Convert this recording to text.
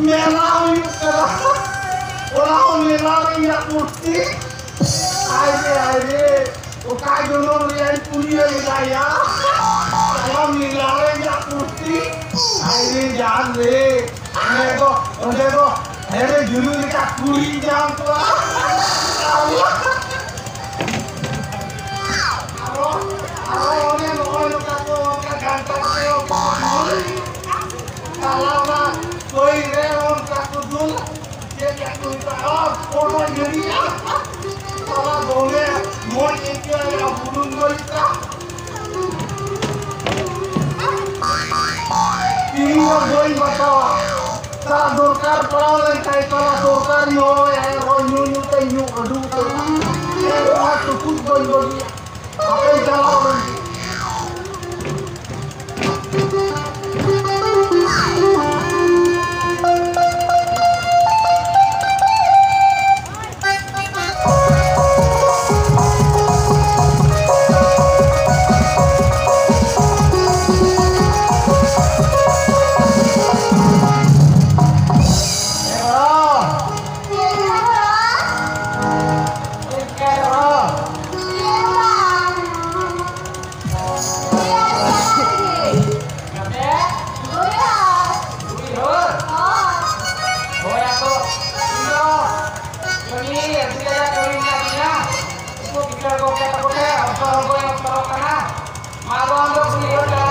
Merah orang merah yang putih. Aire, okai dono yang punya gaya. Kalau merah yang putih, aire jangan le. Ane ko, aire dulu kita kuri jangan tua. Koy re on kakudul dia kakudul ah foto jadi salah boleh mau ikut yang bulun kita ini boy batawa salah dorkar perahu yang kayak salah dorkar yo yang ronyu tenyu aduh tuh waktu pun boy apa yang jalan Mago untuk